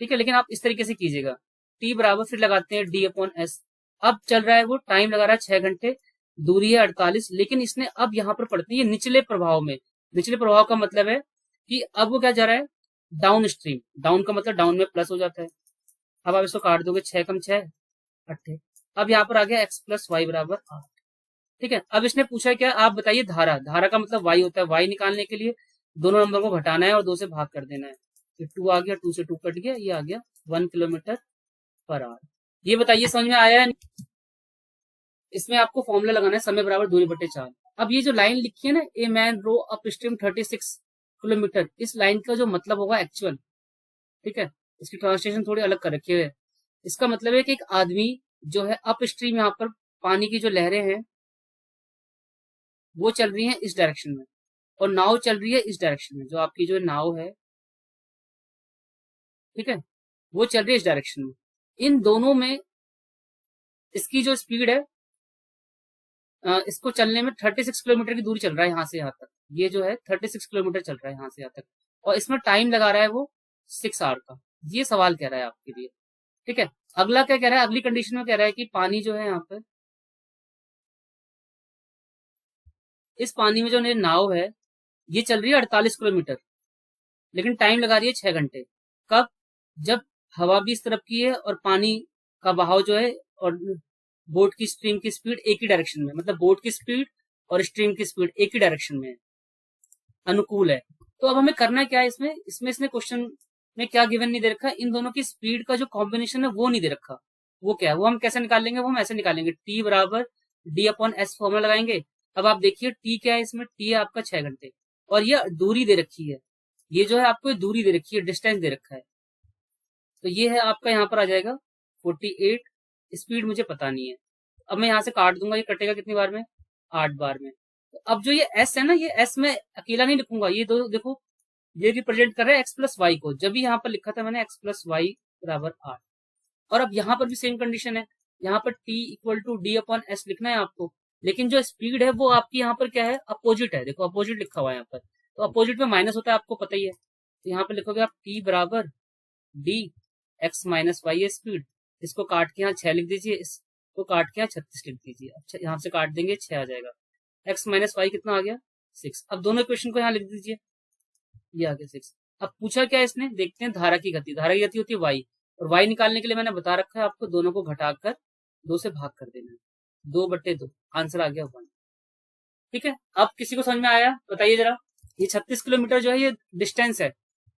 ठीक है। लेकिन आप इस तरीके से कीजिएगा, t बराबर फिर लगाते हैं D/S। अब चल रहा है वो, टाइम लगा रहा है 6 घंटे, दूरी है 48, लेकिन इसने अब यहाँ पर पड़ती है निचले प्रभाव में। निचले प्रभाव का मतलब है कि अब वो क्या जा रहा है डाउन स्ट्रीम, डाउन का मतलब डाउन में प्लस हो जाता है। अब आप इसको काट दोगे, 6 कम 6 8, अब यहाँ पर आ गया x प्लस वाई बराबर 8। ठीक है। अब इसने पूछा क्या, आप बताइए धारा, धारा का मतलब वाई होता है, वाई निकालने के लिए दोनों नंबर को घटाना है और 2 से भाग कर देना है। तो 2 आ गया, 2 से 2 कट गया, ये आ गया 1 किलोमीटर पर आवर। ये बताइए समझ में आया है? इसमें आपको फॉर्मूला लगाना है, समय बराबर दूरी बटे 4। अब ये जो लाइन लिखी है ना, a man row upstream 36 kilometre, इस लाइन का जो मतलब होगा एक्चुअल, ठीक है, इसकी ट्रांसलेशन थोड़ी अलग कर रखी है। इसका मतलब है कि एक आदमी जो है अप स्ट्रीम, यहाँ पर पानी की जो लहरें हैं वो चल रही हैं इस डायरेक्शन में, और नाव चल रही है इस डायरेक्शन में, जो आपकी जो नाव है, ठीक है, वो चल रही है इस डायरेक्शन में। इन दोनों में इसकी जो स्पीड है, इसको चलने में 36 किलोमीटर की दूरी चल रहा है यहाँ से यहाँ तक। ये जो है 36 किलोमीटर चल रहा है यहाँ से यहाँ तक, और इसमें टाइम लगा रहा है वो 6 आवर का। ये सवाल कह रहा है आपके लिए, ठीक है। अगला क्या कह रहा है, अगली कंडीशन में कह रहा है कि पानी जो है यहाँ पे, इस पानी में जो नाव है ये चल रही है 48 किलोमीटर, लेकिन टाइम लगा रही है 6 घंटे। कब? जब हवा भी इस तरफ की है और पानी का बहाव जो है और बोट की स्ट्रीम की स्पीड एक ही डायरेक्शन में, मतलब बोट की स्पीड और स्ट्रीम की स्पीड एक ही डायरेक्शन में है, अनुकूल है। तो अब हमें करना क्या है इसमें इसने क्वेश्चन में क्या गिवन नहीं दे रखा, इन दोनों की स्पीड का जो कॉम्बिनेशन है वो नहीं दे रखा। वो क्या है, वो हम कैसे निकालेंगे, वो हम ऐसे निकालेंगे, टी बराबर डी अपॉन एस फॉर्मूला लगाएंगे। अब आप देखिए टी क्या है, इसमें टी है आपका 6 घंटे, और ये दूरी दे रखी है, ये जो है आपको दूरी दे रखी है, डिस्टेंस दे रखा है, तो ये है आपका यहाँ पर आ जाएगा 48। स्पीड मुझे पता नहीं है, अब मैं यहाँ से काट दूंगा, ये कटेगा कितनी बार में, 8 बार में। तो अब जो ये एस है ना, ये एस में अकेला नहीं लिखूंगा, ये दो देखो ये रिप्रेजेंट कर रहा है एक्स प्लस वाई को, जब भी यहाँ पर लिखा था मैंने एक्स प्लस वाई बराबर 8। और अब यहाँ पर भी सेम कंडीशन है, यहाँ पर T equal to D upon S लिखना है आपको, लेकिन जो स्पीड है वो आपकी यहाँ पर क्या है, अपोजिट है, देखो अपोजिट लिखा हुआ है यहाँ पर, तो अपोजिट में माइनस होता है, आपको पता ही है। तो यहाँ पर लिखोगे आप टी बराबर डी एक्स माइनस वाई है स्पीड, इसको काट के यहाँ 6 लिख दीजिए, इसको काट के यहाँ 36 लिख दीजिए। अच्छा यहाँ से काट देंगे 6 आ जाएगा, एक्स माइनस वाई कितना आ गया 6। अब दोनों इक्वेशन को यहाँ लिख दीजिए, ये आ गया 6। अब पूछा क्या इसने, देखते हैं धारा की गति, धारा की गति होती है वाई, और वाई निकालने के लिए मैंने बता रखा है आपको, दोनों को घटाकर 2 से भाग कर देना है, 2/2, आंसर आ गया 1। ठीक है, अब किसी को समझ में आया बताइए जरा। ये 36 किलोमीटर जो है ये डिस्टेंस है,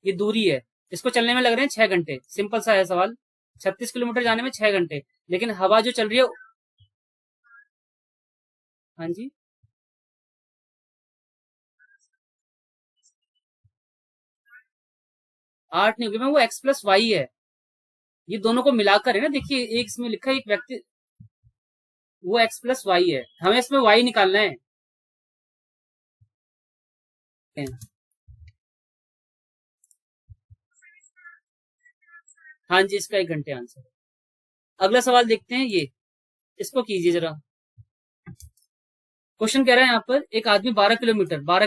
ये दूरी है, इसको चलने में लग रहे हैं 6 घंटे। सिंपल सा है सवाल, 36 किलोमीटर जाने में 6 घंटे, लेकिन हवा जो चल रही है, हाँ जी, 8 नहीं होगी मैं, वो एक्स प्लस वाई है, ये दोनों को मिलाकर है ना, देखिए एक इसमें लिखा है एक व्यक्ति, वो एक्स प्लस वाई है, हमें इसमें वाई निकालना है। हाँ जी, इसका 1 घंटे आंसर। अगला सवाल देखते हैं, ये इसको कीजिए जरा। क्वेश्चन कह रहा है यहाँ पर एक आदमी 12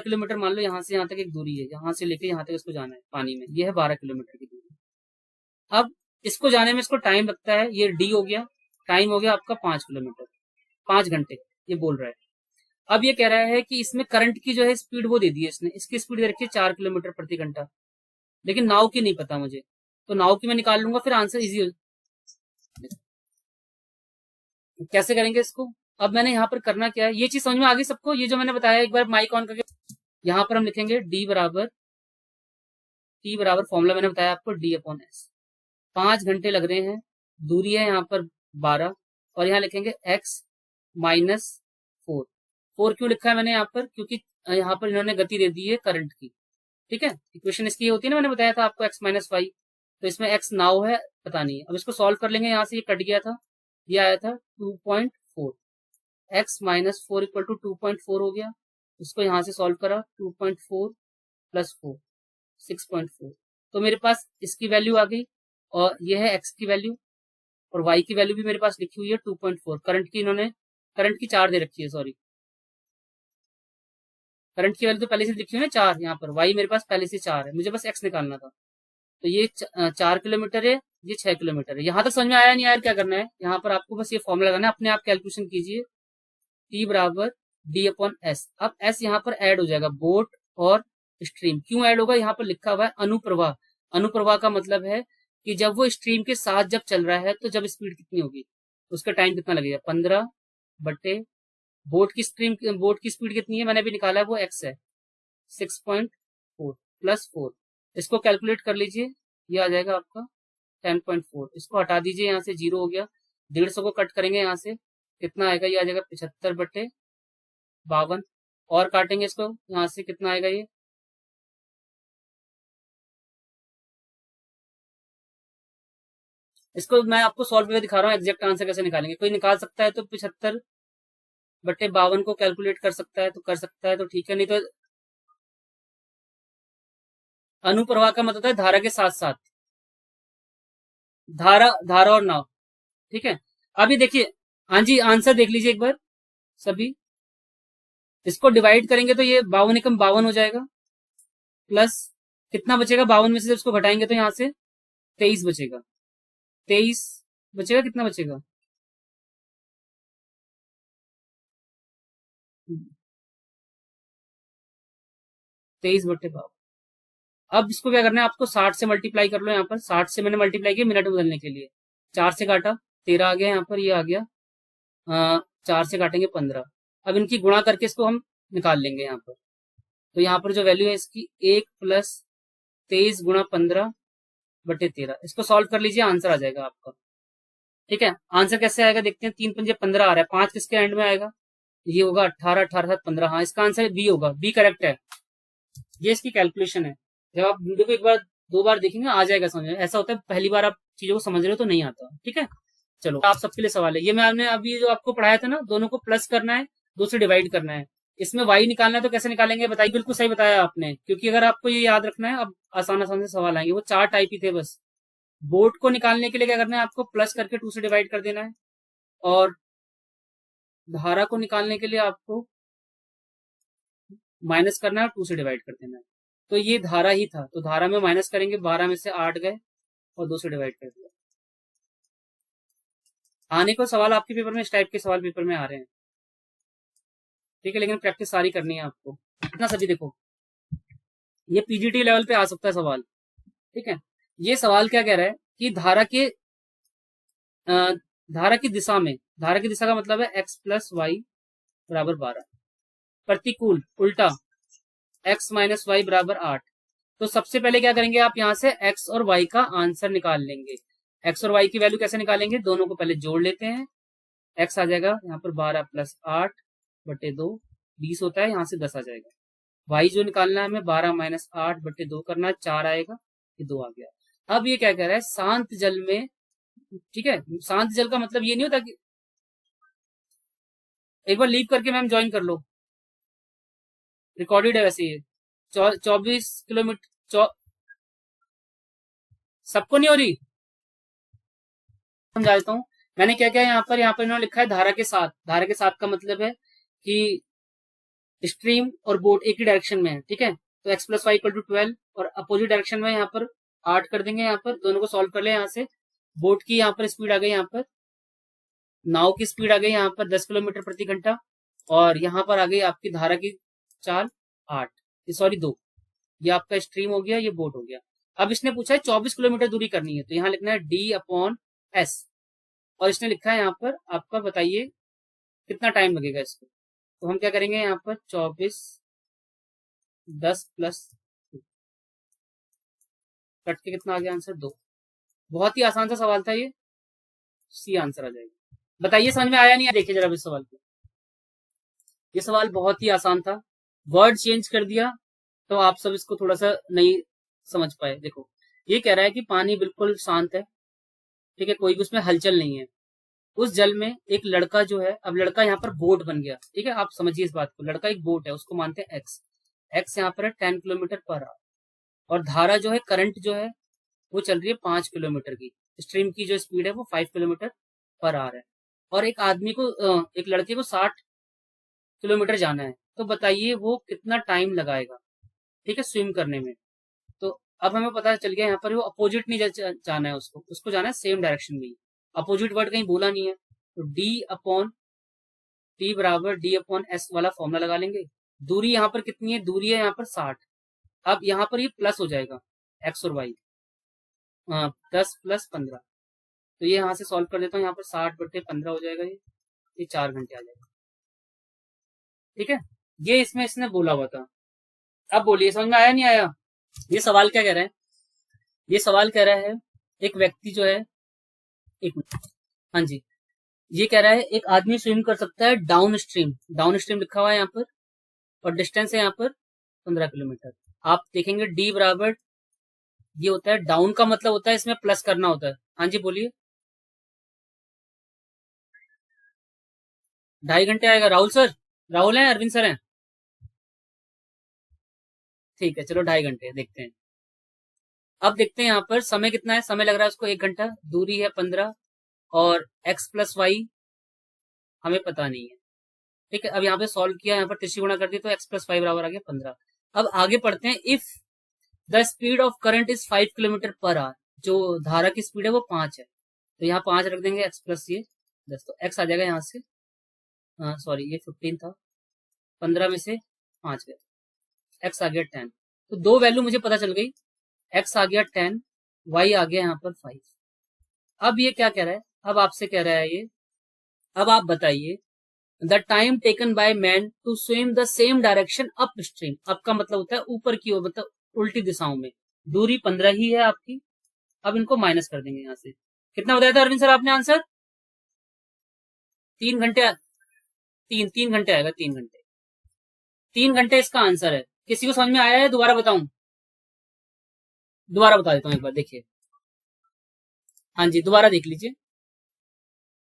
किलोमीटर मान लो यहाँ से यहाँ तक एक दूरी है, यहाँ से लेके यहाँ तक इसको जाना है पानी में, ये है 12 किलोमीटर की दूरी। अब इसको जाने में इसको टाइम लगता है, ये डी हो गया, टाइम हो गया आपका 5 किलोमीटर, 5 घंटे ये बोल रहा है। अब ये कह रहा है कि इसमें करंट की जो है स्पीड वो दे दी है इसने, इसकी स्पीड दे रखी है 4 किलोमीटर प्रति घंटा, लेकिन नाव की नहीं पता मुझे, तो नाव की मैं निकाल लूंगा, फिर आंसर इजी हो। कैसे करेंगे इसको, अब मैंने यहाँ पर करना क्या है, ये चीज समझ में आ गई सबको, ये जो मैंने बताया एक बार माइक ऑन करके, यहाँ पर हम लिखेंगे डी बराबर टी बराबर फॉर्मूला मैंने बताया आपको डी अपॉन एस। 5 घंटे लग रहे हैं, दूरी है यहाँ पर 12, और यहाँ लिखेंगे एक्स माइनस 4। 4 क्यों लिखा है मैंने यहाँ पर, क्योंकि यहाँ पर इन्होंने गति दे दी है करंट की, ठीक है। इक्वेशन इसकी होती है ना, मैंने बताया था आपको एक्स माइनस वाई, तो इसमें एक्स नाउ है पता नहीं है। अब इसको सॉल्व कर लेंगे, यहाँ से ये कट गया था, ये आया था 2.4, एक्स माइनस 4 इक्वल टू 2.4 हो गया। इसको यहाँ से सॉल्व करा, 2.4 प्लस 4 6.4, तो मेरे पास इसकी वैल्यू आ गई, और ये है एक्स की वैल्यू, और वाई की वैल्यू भी मेरे पास लिखी हुई है 2.4। करंट की इन्होंने करंट की 4 दे रखी है, सॉरी करंट की वैल्यू तो पहले से लिखी हुई है ना 4, यहाँ पर वाई मेरे पास पहले से 4 है, मुझे बस एक्स निकालना था। तो ये 4 किलोमीटर है, ये 6 किलोमीटर है। यहाँ तक समझ में आया नहीं आया, क्या करना है, यहाँ पर आपको बस ये फॉर्मूला लगाना है, अपने आप कैलकुलेशन कीजिए, टी बराबर डी अपॉन एस। अब एस यहाँ पर ऐड हो जाएगा, बोट और स्ट्रीम। क्यों ऐड होगा, यहाँ पर लिखा हुआ है अनुप्रवाह। अनुप्रवाह का मतलब है कि जब वो स्ट्रीम के साथ जब चल रहा है, तो जब स्पीड कितनी होगी, उसका टाइम कितना लगेगा, 15/12 बोट की स्पीड कितनी है मैंने अभी निकाला है, वो x है 6.4 प्लस 4। इसको कैलकुलेट कर लीजिए, ये आ जाएगा आपका 10.4। इसको हटा दीजिए, यहाँ से 0 हो गया। 150 को कट करेंगे यहाँ से, कितना आएगा, ये आ जाएगा 75/52। और काटेंगे इसको, यहाँ से कितना आएगा ये, इसको मैं आपको सॉल्व करके दिखा रहा हूँ एग्जैक्ट आंसर कैसे निकालेंगे। कोई निकाल सकता है तो 75/52 को कैलकुलेट कर सकता है तो कर सकता है, तो ठीक है, नहीं तो अनुप्रवाह का मतलब होता है धारा के साथ साथ, धारा धारा और नाव। ठीक है, अभी देखिए, हाँ जी आंसर देख लीजिए एक बार सभी। इसको डिवाइड करेंगे तो ये 52 एकम 52 हो जाएगा, प्लस कितना बचेगा, 52 में से जब इसको घटाएंगे तो यहाँ से 23 बचेगा। 23 बचेगा, कितना बचेगा, 23/52। अब इसको क्या करना है, आपको 60 से मल्टीप्लाई कर लो। यहाँ पर 60 से मैंने मल्टीप्लाई किया मिनट बदलने के लिए, 4 से काटा 13 आ गया, यहाँ पर ये आ गया 4 से काटेंगे 15। अब इनकी गुणा करके इसको हम निकाल लेंगे यहाँ पर। तो यहाँ पर जो वैल्यू है इसकी 1 प्लस 23 गुणा 15/13। इसको सॉल्व कर लीजिए, आंसर आ जाएगा आपका। ठीक है, आंसर कैसे आएगा देखते हैं। 3×5 = 15 आ रहा है, 5 किसके एंड में आएगा, ये होगा 18, 18 7 15। हाँ, इसका आंसर बी होगा, बी करेक्ट है। ये इसकी कैलकुलेशन है। जब आप वीडियो को एक बार दो बार देखेंगे आ जाएगा समझ में। ऐसा होता है पहली बार आप चीजों को समझ रहे हो तो नहीं आता। ठीक है, चलो आप सबके लिए सवाल है। ये मैंने अभी जो आपको पढ़ाया था ना, दोनों को प्लस करना है, 2 से डिवाइड करना है। इसमें वाई निकालना है तो कैसे निकालेंगे बताइए। बिल्कुल सही बताया आपने, क्योंकि अगर आपको ये याद रखना है, अब आसान आसान से सवाल आएंगे। वो 4 टाइप ही थे बस। बोट को निकालने के लिए क्या करना है, आपको प्लस करके 2 से डिवाइड कर देना है, और धारा को निकालने के लिए आपको माइनस करना है और 2 से डिवाइड कर देना है। तो ये धारा ही था, तो धारा में माइनस करेंगे, 12 में से 8 गए और 2 से डिवाइड कर दिया। आने को सवाल आपके पेपर में, इस टाइप के सवाल पेपर में आ रहे हैं। ठीक है, लेकिन प्रैक्टिस सारी करनी है आपको। इतना सभी देखो, ये पीजीटी लेवल पे आ सकता है सवाल। ठीक है, ये सवाल क्या कह रहा है कि धारा की दिशा में, धारा की दिशा का मतलब है x + y = 12, प्रतिकूल उल्टा x - y = 8। तो सबसे पहले क्या करेंगे, आप यहाँ से x और y का आंसर निकाल लेंगे। x और y की वैल्यू कैसे निकालेंगे, दोनों को पहले जोड़ लेते हैं। x आ जाएगा यहाँ पर 12 + 8/2, 20 होता है, यहाँ से 10 आ जाएगा। y जो निकालना है हमें, 12 - 8/2 करना है, 4 आएगा, ये 2 आ गया। अब ये क्या कह रहा है, शांत जल में, ठीक है, शांत जल का मतलब ये नहीं होता कि, एक बार लीव करके मैम ज्वाइन कर लो, रिकॉर्डेड है वैसे ये। 24 किलोमीटर सबको नहीं हो रही, समझा देता हूँ। मैंने क्या क्या यहाँ पर इन्होंने लिखा है, धारा के साथ। धारा के साथ का मतलब है कि स्ट्रीम और बोट एक ही डायरेक्शन में है। ठीक है, तो x + y = 12, और अपोजिट डायरेक्शन में यहाँ पर 8 कर देंगे। यहाँ पर दोनों को सॉल्व कर ले। यहाँ से बोट की यहाँ पर स्पीड आ गई, यहाँ पर नाव की स्पीड आ गई यहाँ पर 10 किलोमीटर प्रति घंटा, और यहाँ पर आ गई आपकी धारा की चाल 8, सॉरी 2। ये आपका स्ट्रीम हो गया, ये बोट हो गया। अब इसने पूछा है 24 किलोमीटर दूरी करनी है, तो यहाँ लिखना है D/S, और इसने लिखा है यहाँ पर आपका, बताइए कितना टाइम लगेगा इसको। तो हम क्या करेंगे, यहाँ पर 24 10 + 2 कट के कितना आ गया आंसर, 2। बहुत ही आसान सा सवाल था ये, सी आंसर आ जाएगा। बताइए समझ में आया नहीं आया, देखिए जरा इस सवाल को। ये सवाल बहुत ही आसान था, वर्ड चेंज कर दिया तो आप सब इसको थोड़ा सा नहीं समझ पाए। देखो, ये कह रहा है कि पानी बिल्कुल शांत है, ठीक है, कोई भी उसमें हलचल नहीं है। उस जल में एक लड़का जो है, अब लड़का यहाँ पर बोट बन गया। ठीक है, आप समझिए इस बात को, लड़का एक बोट है, उसको मानते हैं एक्स। एक्स यहाँ पर है 10 किलोमीटर/h, और धारा जो है, करंट जो है, वो चल रही है 5 किलोमीटर की। स्ट्रीम की जो स्पीड है वो 5 किलोमीटर/h है, और एक आदमी को, एक लड़के को 60 किलोमीटर जाना है। तो बताइए वो कितना टाइम लगाएगा, ठीक है, स्विम करने में। तो अब हमें पता चल गया, यहाँ पर वो अपोजिट नहीं जाना है, उसको जाना है सेम डायरेक्शन में ही। अपोजिट वर्ड कहीं बोला नहीं है, तो D/T = D/S वाला फॉर्मूला लगा लेंगे। दूरी यहाँ पर कितनी है, दूरी है यहाँ पर 60। अब यहाँ पर ये प्लस हो जाएगा, x और y, 10 + 15। तो ये यहाँ से सॉल्व कर देता हूँ, यहाँ पर 60/15 हो जाएगा, ये 4 घंटे आ जाएगा। ठीक है, ये इसमें इसने बोला हुआ था। अब बोलिए समझ में आया नहीं आया? ये सवाल क्या कह रहा है? ये सवाल कह रहा है एक व्यक्ति जो है, एक मिनट, हाँ जी, ये कह रहा है एक आदमी स्विम कर सकता है डाउन स्ट्रीम, डाउन स्ट्रीम लिखा हुआ है यहाँ पर, और डिस्टेंस है यहाँ पर 15 किलोमीटर। आप देखेंगे डी बराबर, ये होता है डाउन का मतलब होता है इसमें प्लस करना होता है। हाँ जी बोलिए। 2.5 घंटे आएगा राहुल सर? राहुल है, अरविंद सर हैं? ठीक है चलो 2.5 घंटे देखते हैं। अब देखते हैं यहाँ पर समय कितना है, समय लग रहा है उसको 1 घंटा, दूरी है 15, और x प्लस वाई हमें पता नहीं है। ठीक है, अब यहाँ पे सॉल्व किया, यहाँ पर त्रिशी गुणा कर दी तो x प्लस वाई बराबर आ गया 15। अब आगे पढ़ते हैं। If the speed of current is 5 kilometre per hour, जो धारा की स्पीड है वो 5 है, तो यहाँ 5 रख देंगे, x प्लस ये 10, तो x आ जाएगा यहाँ से, सॉरी ये 15 था, 15 में से 5 गया, x आ गया 10। तो दो वैल्यू मुझे पता चल गई, x आ गया 10, y आ गया यहाँ पर 5। अब ये क्या कह रहा है, अब आपसे कह रहा है ये, अब आप बताइए the time taken by man to swim the same direction upstream. Up का मतलब होता है ऊपर की ओर, मतलब उल्टी दिशाओं में। दूरी 15 ही है आपकी। अब इनको माइनस कर देंगे यहाँ से। कितना बताया था अरविंद सर आपने आंसर? 3 घंटे, 3 घंटे आएगा, 3 घंटे। 3 घंटे इसका आंसर है। किसी को समझ में आया है? दोबारा बताऊं? दोबारा बता देता हूं, एक बार देखिए। हाँ जी दोबारा देख लीजिए।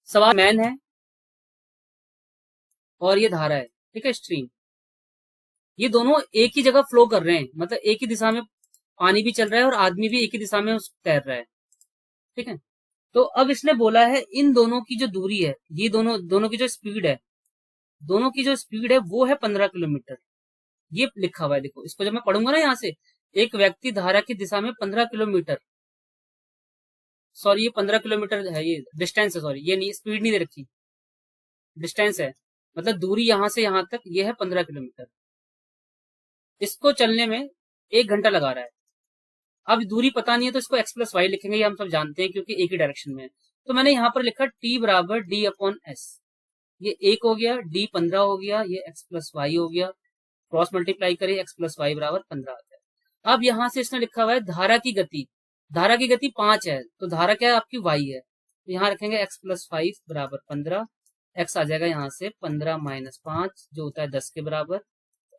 सवाल मैन है और ये धारा है, ठीक है, स्ट्रीम। ये दोनों एक ही जगह फ्लो कर रहे हैं, मतलब एक ही दिशा में पानी भी चल रहा है और आदमी भी एक ही दिशा में तैर रहा है, ठीक है। तो अब इसने बोला है इन दोनों की जो दूरी है, ये दोनों दोनों की जो स्पीड है, दोनों की जो स्पीड है वो है 15 किलोमीटर। ये लिखा हुआ है, देखो इसको जब मैं पढ़ूंगा ना यहाँ से, एक व्यक्ति धारा की दिशा में 15 किलोमीटर, सॉरी ये 15 किलोमीटर है, ये डिस्टेंस है, सॉरी ये नहीं, स्पीड नहीं दे रखी, डिस्टेंस है, मतलब दूरी यहां से यहां तक ये है 15 किलोमीटर। इसको चलने में 1 घंटा लगा रहा है। अब दूरी पता नहीं है तो इसको x प्लस वाई लिखेंगे, ये हम सब जानते हैं क्योंकि एक ही डायरेक्शन में है। तो मैंने यहाँ पर लिखा t बराबर डी अपॉन एस, ये 1 हो गया, d 15 हो गया, ये x प्लस वाई हो गया, क्रॉस मल्टीप्लाई करिए, x प्लस वाई बराबर 15 आ गया। अब यहाँ से इसने लिखा हुआ है धारा की गति, धारा की गति 5 है, तो धारा क्या है आपकी y है, तो यहाँ रखेंगे x प्लस 5 बराबर 15, x आ जाएगा यहाँ से 15 माइनस 5 जो होता है 10 के बराबर,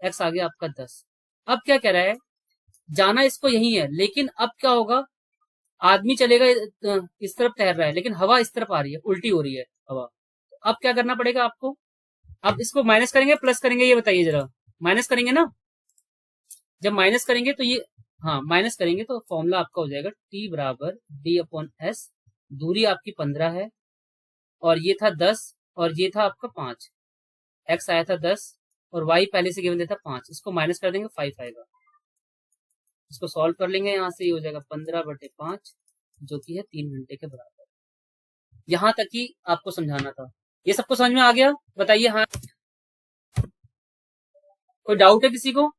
x आ गया आपका 10। अब क्या कह रहा है, जाना इसको यही है, लेकिन अब क्या होगा, आदमी चलेगा इस तरफ तैर रहा है, लेकिन हवा इस तरफ आ रही है, उल्टी हो रही है हवा। तो अब क्या करना पड़ेगा आपको, अब इसको माइनस करेंगे प्लस करेंगे, ये बताइए जरा। माइनस करेंगे ना, जब माइनस करेंगे तो ये, हाँ माइनस करेंगे तो फॉर्मूला आपका हो जाएगा t बराबर डी अपॉन एस, दूरी आपकी 15 है और ये था 10 और ये था आपका 5, x आया था 10 और y पहले से गिवन था 5, इसको माइनस कर देंगे 5 आएगा, इसको सॉल्व कर लेंगे, यहाँ से ये हो जाएगा 15/5 जो कि है 3 घंटे के बराबर। यहां तक ही आपको समझाना था। ये सबको समझ में आ गया? बताइए हाँ, कोई डाउट है किसी को?